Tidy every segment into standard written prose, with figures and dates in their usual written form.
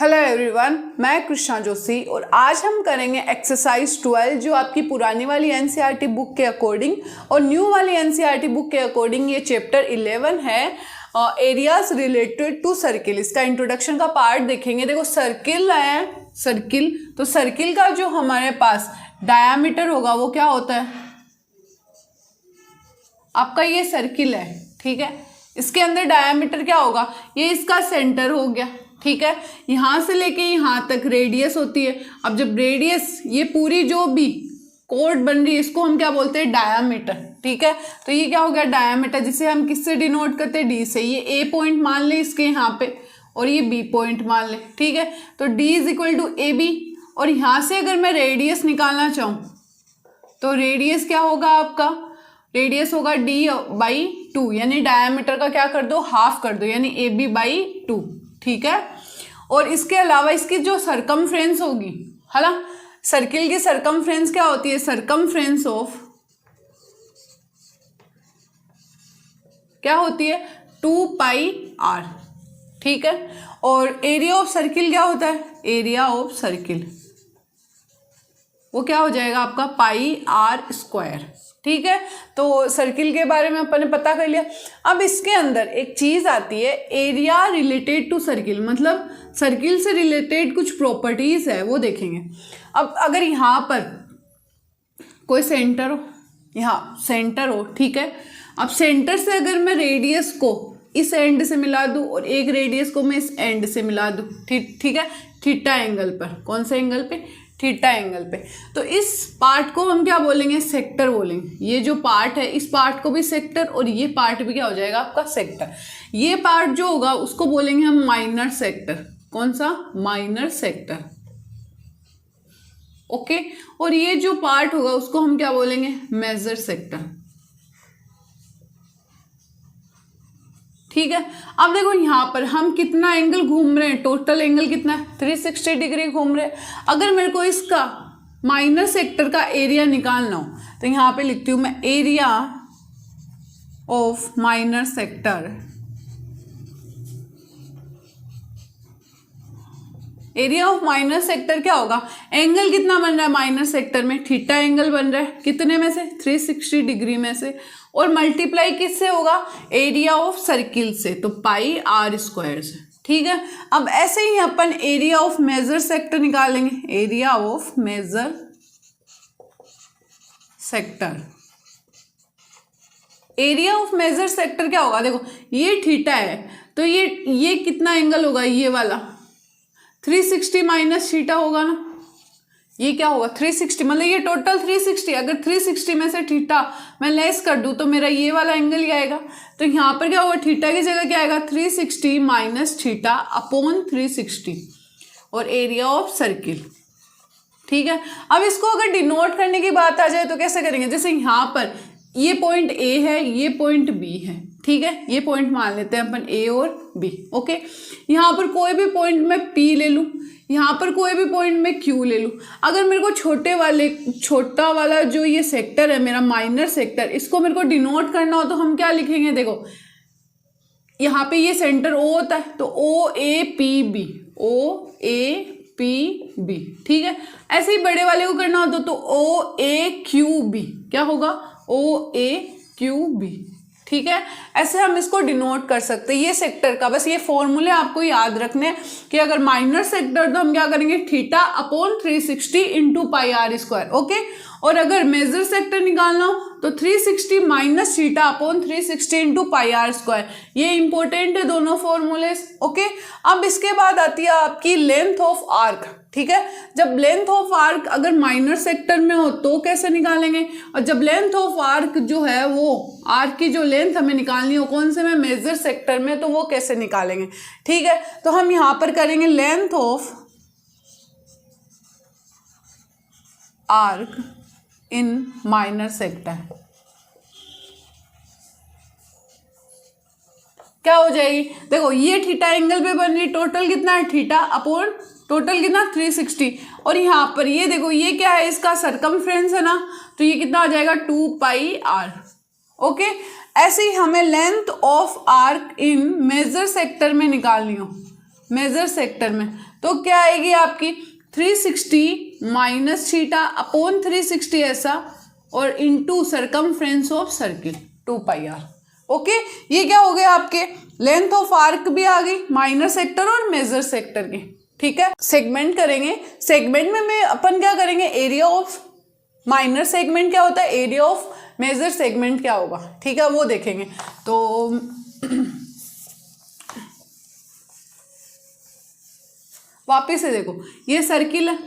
Hello everyone, मैं कृष्णा जोशी और आज हम करेंगे एक्सरसाइज 12 जो आपकी पुरानी वाली एनसीईआरटी बुक के अकॉर्डिंग और न्यू वाली एनसीईआरटी बुक के अकॉर्डिंग ये चैप्टर 11 है एरियाज रिलेटेड टू सर्किल। इसका इंट्रोडक्शन का पार्ट देखेंगे। देखो सर्किल है, सर्किल तो सर्किल का जो हमारे पास डायामीटर होगा वो क्या होता है, आपका ये सर्किल है, ठीक है। इसके अंदर डायामीटर क्या होगा, ये इसका सेंटर हो गया, ठीक है। यहाँ से लेके यहाँ तक रेडियस होती है। अब जब रेडियस ये पूरी जो भी कोड बन रही है इसको हम क्या बोलते हैं, डायामीटर, ठीक है। तो ये क्या हो गया डायामीटर, जिसे हम किससे डिनोट करते हैं, डी से। ये ए पॉइंट मान ले इसके यहाँ पे और ये बी पॉइंट मान ले, ठीक है। तो D is equal to A B. और यहाँ से अगर मैं रेडियस निकालना चाहूँ तो रेडियस क्या होगा आपका, रेडियस होगा डी बाई 2, यानी डायामीटर का क्या कर दो, हाफ कर दो, यानी ए बी बाई 2, ठीक है। और इसके अलावा इसकी जो सरकमफ्रेंस होगी, है ना, सर्किल की सरकमफ्रेंस क्या होती है, सरकमफ्रेंस ऑफ क्या होती है, 2 पाई आर, ठीक है। और एरिया ऑफ सर्किल क्या होता है, एरिया ऑफ सर्किल वो क्या हो जाएगा आपका पाई आर स्क्वायर, ठीक है। तो सर्किल के बारे में अपन ने पता कर लिया। अब इसके अंदर एक चीज आती है एरिया रिलेटेड टू सर्किल, मतलब सर्किल से रिलेटेड कुछ प्रॉपर्टीज है वो देखेंगे। अब अगर यहाँ पर कोई सेंटर हो, यहाँ सेंटर हो, ठीक है। अब सेंटर से अगर मैं रेडियस को इस एंड से मिला दूं और एक रेडियस को मैं इस एंड से मिला दूं, ठीक है, थीटा एंगल पर, कौन से एंगल पे, थीटा एंगल पे। तो इस पार्ट को हम क्या बोलेंगे, सेक्टर बोलेंगे। ये जो पार्ट है इस पार्ट को भी सेक्टर और ये पार्ट भी क्या हो जाएगा आपका सेक्टर। ये पार्ट जो होगा उसको बोलेंगे हम माइनर सेक्टर, कौन सा, माइनर सेक्टर, ओके। और ये जो पार्ट होगा उसको हम क्या बोलेंगे, मेजर सेक्टर, ठीक है। अब देखो यहाँ पर हम कितना एंगल घूम रहे हैं, टोटल एंगल कितना है, 360 डिग्री घूम रहे हैं। अगर मेरे को इसका माइनर सेक्टर का एरिया निकालना हो तो यहाँ पे लिखती हूँ मैं area of minor sector. Area of minor sector क्या होगा, एंगल कितना बन रहा है माइनर सेक्टर में, थीटा एंगल बन रहा है, कितने में से, 360 डिग्री में से, और मल्टीप्लाई किससे होगा, एरिया ऑफ सर्किल से, तो पाई आर स्क्वायर से, ठीक है। अब ऐसे ही अपन एरिया ऑफ मेजर सेक्टर निकालेंगे, area of major sector. Area of major sector क्या होगा, देखो ये थीटा है तो ये कितना एंगल होगा, ये वाला 360 माइनस थीटा होगा ना, ये क्या होगा 360, मतलब ये टोटल 360। अगर 360 में से थीटा मैं लेस कर दूं तो मेरा ये वाला एंगल ही आएगा। तो यहाँ पर क्या होगा, थीटा की जगह क्या आएगा, 360 माइनस थीटा अपॉन 360 और एरिया ऑफ सर्किल, ठीक है। अब इसको अगर डिनोट करने की बात आ जाए तो कैसे करेंगे, जैसे यहाँ पर ये पॉइंट ए है, ये पॉइंट बी है, ठीक है। ये पॉइंट मान लेते हैं अपन ए और बी, ओके। यहाँ पर कोई भी पॉइंट मैं पी ले लूँ, यहाँ पर कोई भी पॉइंट मैं क्यू ले लूँ। अगर मेरे को छोटा वाला जो ये सेक्टर है मेरा माइनर सेक्टर, इसको मेरे को डिनोट करना हो तो हम क्या लिखेंगे, देखो यहाँ पे ये सेंटर ओ होता है तो O A P B, O A P B, ठीक है। ऐसे ही बड़े वाले को करना हो तो ओ ए क्यू बी, क्या होगा, ओ ए क्यू बी, ठीक है। ऐसे हम इसको डिनोट कर सकते हैं ये सेक्टर का। बस ये फॉर्मूले आपको याद रखने हैं कि अगर माइनर सेक्टर तो हम क्या करेंगे, theta upon 360 into pi are square, okay. और अगर मेजर सेक्टर निकालना हो तो 360 minus theta upon 360 into pi are square. ये इंपॉर्टेंट है दोनों फॉर्मूले, ओके। अब इसके बाद आती है आपकी लेंथ ऑफ आर्क, ठीक है। जब लेंथ ऑफ आर्क अगर माइनर सेक्टर में हो तो कैसे निकालेंगे, और जब लेंथ ऑफ आर्क जो है वो आर्क की जो लेंथ हमें निकालनी हो कौन से में, मेजर सेक्टर में, तो वो कैसे निकालेंगे, ठीक है। तो हम यहाँ पर करेंगे length of arc in minor sector, क्या हो जाएगी, देखो ये थीटा एंगल पे बन रही, टोटल कितना है, थीटा अपॉन टोटल कितना 360, और यहाँ पर ये देखो ये क्या है, इसका सरकमफ्रेंस है ना, तो ये कितना आ जाएगा 2 पाई आर, ओके। ऐसे ही हमें length of arc in major sector में निकालनी हो, मेजर सेक्टर में, तो क्या आएगी आपकी 360 माइनस थीटा अपॉन 360 ऐसा और into circumference of circle 2πr। Okay, ये क्या हो गया आपके लेंथ ऑफ आर्क भी आ गई माइनर सेक्टर और मेजर सेक्टर की। ठीक है, सेगमेंट करेंगे, सेगमेंट में अपन क्या करेंगे, एरिया ऑफ माइनर सेगमेंट क्या होता है, एरिया ऑफ मेजर सेगमेंट क्या होगा, ठीक है वो देखेंगे। तो वापिस से देखो, ये सर्किल है,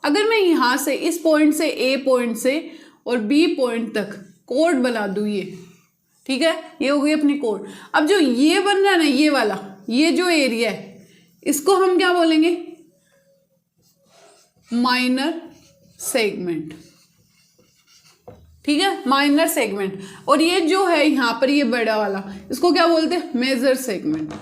अगर मैं यहां से इस पॉइंट से ए पॉइंट से और बी पॉइंट तक कोड बना दूं ये, ठीक है, ये हो गई अपनी कोड। अब जो ये बन रहा है ना, ये वाला, ये जो एरिया है इसको हम क्या बोलेंगे, माइनर सेगमेंट। ठीक है, माइनर सेगमेंट। और ये जो है यहां पर ये बड़ा वाला, इसको क्या बोलते हैं, मेजर सेगमेंट।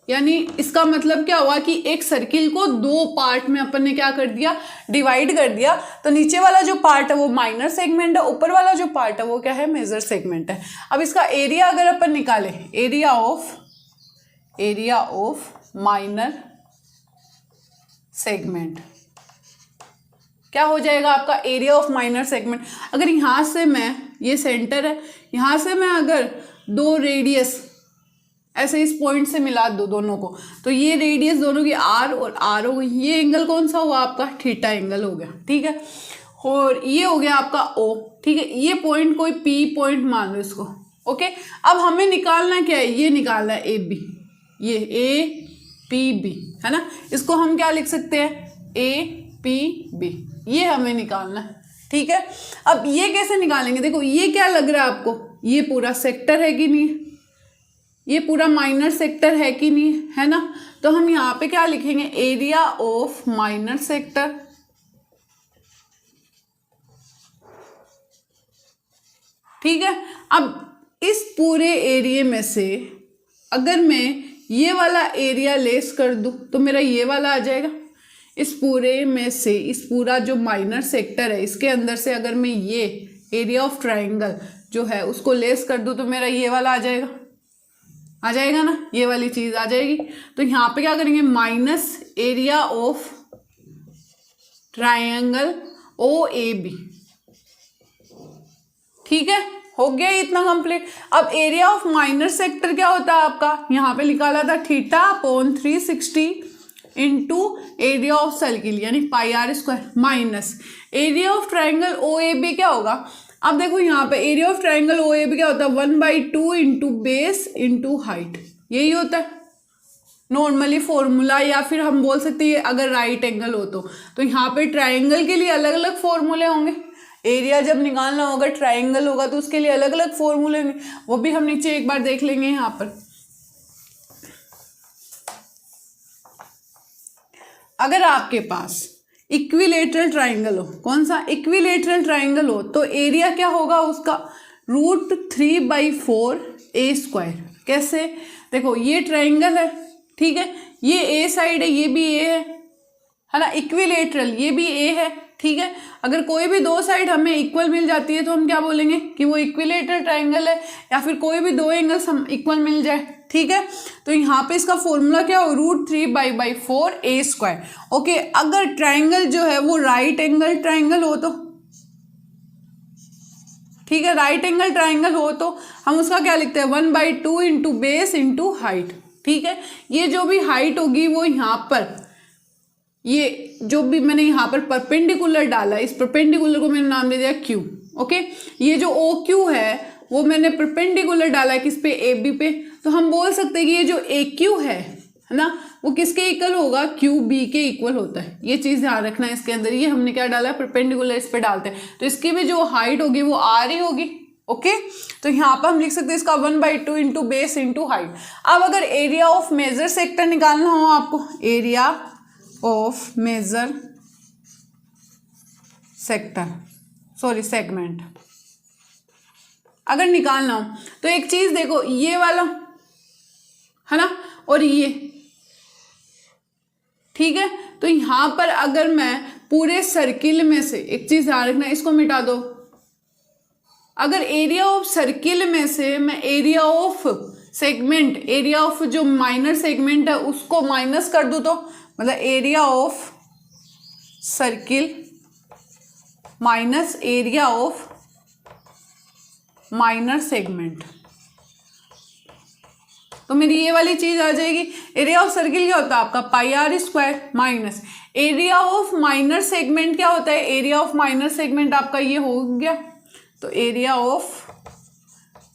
यानी इसका मतलब क्या हुआ कि एक सर्किल को दो पार्ट में अपन ने क्या कर दिया, डिवाइड कर दिया। तो नीचे वाला जो पार्ट है वो माइनर सेगमेंट है, ऊपर वाला जो पार्ट है वो क्या है, मेजर सेगमेंट है। अब इसका एरिया अगर अपन निकालें, एरिया ऑफ माइनर सेगमेंट क्या हो जाएगा आपका, एरिया ऑफ माइनर सेगमेंट। अगर यहां से मैं, ये सेंटर है, यहां से मैं अगर दो रेडियस ऐसे इस पॉइंट से मिला दो दोनों को, तो ये रेडियस दोनों की आर और आर हो गई, ये एंगल कौन सा हुआ आपका, थीटा एंगल हो गया। ठीक है, और ये हो गया आपका ओ। ठीक है, ये पॉइंट कोई पी पॉइंट मान लो इसको। ओके, अब हमें निकालना क्या है, ये निकालना है ए बी, ये ए पी बी है ना, इसको हम क्या लिख सकते हैं, ए पी बी, ये हमें निकालना है। ठीक है, अब ये कैसे निकालेंगे, देखो ये क्या लग रहा है आपको, ये पूरा सेक्टर है कि नहीं, ये पूरा माइनर सेक्टर है कि नहीं, है ना। तो हम यहाँ पे क्या लिखेंगे, एरिया ऑफ माइनर सेक्टर। ठीक है, अब इस पूरे एरिया में से अगर मैं ये वाला एरिया लेस कर दूं तो मेरा ये वाला आ जाएगा। इस पूरे में से, इस पूरा जो माइनर सेक्टर है इसके अंदर से अगर मैं ये एरिया ऑफ ट्राइंगल जो है उसको लेस कर दूं तो मेरा ये वाला आ जाएगा ना, ये वाली चीज आ जाएगी। तो यहाँ पे क्या करेंगे, minus area of triangle O A B. ठीक है, हो गया इतना कंप्लीट। अब एरिया ऑफ माइनर सेक्टर क्या होता है आपका, यहाँ पे निकाला था theta upon 360 into area of circle यानी pi are square minus area of triangle O A B क्या होगा। अब देखो यहाँ पे area of triangle O A B क्या होता है, 1/2 इंटू बेस इंटू हाइट, यही होता है नॉर्मली फॉर्मूला। या फिर हम बोल सकते हैं अगर राइट एंगल हो तो यहाँ पे ट्राइंगल के लिए अलग अलग फॉर्मूले होंगे। एरिया जब निकालना होगा, ट्राइंगल होगा तो उसके लिए अलग अलग फॉर्मूले होंगे, वो भी हम नीचे एक बार देख लेंगे। यहाँ पर अगर आपके पास इक्विलेटरल ट्राइंगल हो, कौन सा, इक्विलेटरल ट्राइंगल हो, तो एरिया क्या होगा उसका, √3/4 ए स्क्वायर। कैसे, देखो ये ट्राइंगल है, ठीक है, ये ए साइड है, ये भी ए है ना, इक्विलेटरल ये भी ए है। ठीक है, अगर कोई भी दो साइड हमें इक्वल मिल जाती है तो हम क्या बोलेंगे कि वो इक्विलेटरल ट्राइंगल है, या फिर कोई भी दो एंगल्स हम इक्वल मिल जाए। ठीक है, तो यहाँ पे इसका फॉर्मूला क्या हो, √3/4 ए स्क्वायर। ओके, अगर ट्राइंगल जो है वो राइट एंगल ट्राइंगल हो तो, ठीक है, राइट एंगल ट्राइंगल हो तो हम उसका क्या लिखते हैं, 1/2 इंटू बेस इंटू हाइट। ठीक है, ये जो भी हाइट होगी वो यहाँ पर, ये जो भी मैंने यहाँ पर परपेंडिकुलर डाला, इस परपेंडिकुलर को मैंने नाम दे दिया क्यू। ओके, ये जो ओ क्यू है वो मैंने परपेंडिकुलर डाला है किस पे, ए बी पे। तो हम बोल सकते हैं कि ये जो ए क्यू है ना, वो किसके इक्वल होगा, क्यू बी के इक्वल होता है। ये चीज ध्यान रखना है इसके अंदर, ये हमने क्या डाला है, परपेंडिकुलर इस पे डालते हैं तो इसकी भी जो हाइट होगी वो आर ही होगी। ओके, तो यहाँ पर हम लिख सकते हैं इसका 1/2 इंटू बेस इंटू हाइट। अब अगर एरिया ऑफ मेजर सेक्टर निकालना हो आपको, area of major sector, sorry segment अगर निकालना हो तो एक चीज देखो, ये वाला है ना और ये, ठीक है, तो यहां पर अगर मैं पूरे सर्किल में से, एक चीज ध्यान रखना, इसको मिटा दो, अगर एरिया ऑफ सर्किल में से मैं area of segment, area of जो माइनर सेगमेंट है उसको माइनस कर दूँ तो मतलब area of circle minus area of minor segment, तो मेरी ये वाली चीज आ जाएगी। एरिया ऑफ सर्किल क्या होता है आपका pi are square minus area of minor segment क्या होता है, एरिया ऑफ माइनर सेगमेंट आपका ये हो गया, तो area of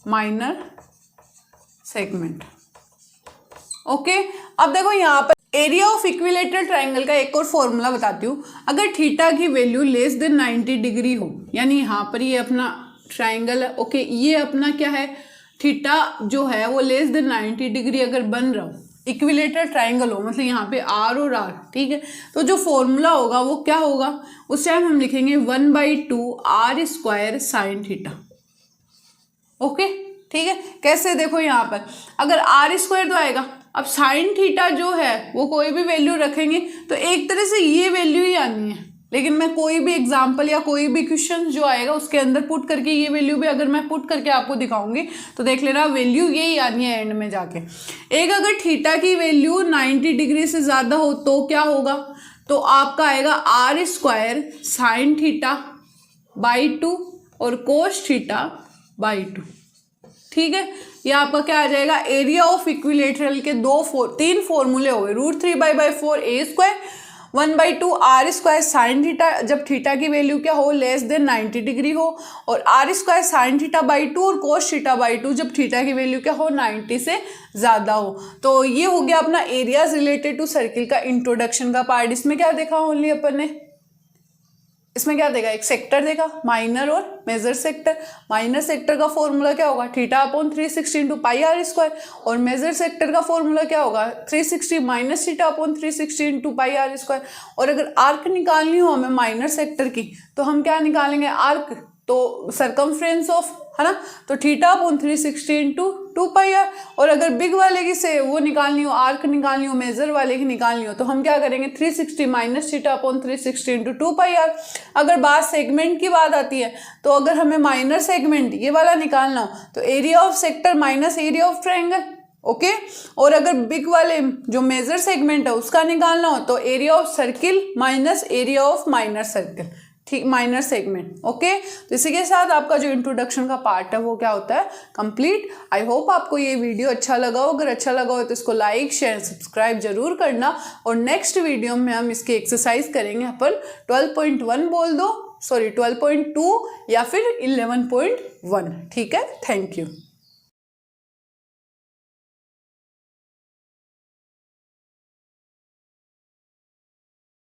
minor segment. Okay, अब देखो यहाँ पर एरिया ऑफ इक्विलेटरल ट्राइंगल का एक और फॉर्मूला बताती हूँ। अगर थीटा की वैल्यू लेस देन 90 डिग्री हो, यानी यहाँ पर ये अपना ट्राइंगल है, ओके, ये अपना क्या है थीटा जो है वो लेस देन 90 डिग्री अगर बन रहा हो, इक्विलेटरल ट्राइंगल हो, मतलब यहाँ पे आर और आर, ठीक है, तो जो फॉर्मूला होगा वो क्या होगा, उस टाइम हम लिखेंगे 1/2 are square sine theta. Okay, ठीक है, कैसे देखो यहाँ पर अगर आर स्क्वायर तो आएगा, अब साइन थीटा जो है वो कोई भी वैल्यू रखेंगे तो एक तरह से ये वैल्यू ही आनी है, लेकिन मैं कोई भी एग्जाम्पल या कोई भी क्वेश्चन जो आएगा उसके अंदर पुट करके ये वैल्यू भी अगर मैं पुट करके आपको दिखाऊंगी तो देख लेना वैल्यू यही आनी है एंड में जाके। एक अगर थीटा की वैल्यू 90 डिग्री से ज़्यादा हो तो क्या होगा, तो आपका आएगा R square sine theta by 2 और कोस थीटा बाई 2, ठीक है। ये आपका क्या आ जाएगा, एरिया ऑफ इक्विलेटरल के तीन फॉर्मूले हो गए, √3/4 A square 1/2 are square sine theta जब थीटा की वैल्यू क्या हो लेस देन 90 डिग्री हो, और r square sine theta by 2 और कोस थीटा बाई 2 जब थीटा की वैल्यू क्या हो 90 से ज़्यादा हो। तो ये हो गया अपना एरियाज रिलेटेड टू सर्किल का इंट्रोडक्शन का पार्ट। इसमें क्या देखा ओनली अपन ने, इसमें क्या देखा, एक सेक्टर देखा माइनर और मेजर सेक्टर। माइनर सेक्टर का फॉर्मूला क्या होगा, θ/360 इंटू पाई आर स्क्वायर, और मेजर सेक्टर का फॉर्मूला क्या होगा 360 minus θ/360 into pi are square. और अगर आर्क निकालनी हो हमें माइनर सेक्टर की तो हम क्या निकालेंगे, आर्क तो सरकमफ्रेंस ऑफ, है ना, तो θ/360 इंटू 2 पाई आर। और अगर बिग वाले की से वो निकालनी हो, आर्क निकालनी हो, मेजर वाले की निकालनी हो, तो हम क्या करेंगे 360 माइनस θ/360 इंटू 2 पाई आर। अगर बात सेगमेंट की बात आती है तो अगर हमें माइनर सेगमेंट ये वाला निकालना हो तो area of sector minus area of triangle, okay. और अगर बिग वाले जो मेजर सेगमेंट है उसका निकालना हो तो area of circle minus area of minor circle, ठीक, माइनर सेगमेंट, ओके। तो इसी के साथ आपका जो इंट्रोडक्शन का पार्ट है वो क्या होता है कंप्लीट। आई होप आपको ये वीडियो अच्छा लगा हो, अगर अच्छा लगा हो तो इसको लाइक शेयर सब्सक्राइब जरूर करना। और नेक्स्ट वीडियो में हम इसकी एक्सरसाइज करेंगे अपन 12.1 बोल दो, सॉरी 12.2 या फिर 11.1, ठीक है। Thank you.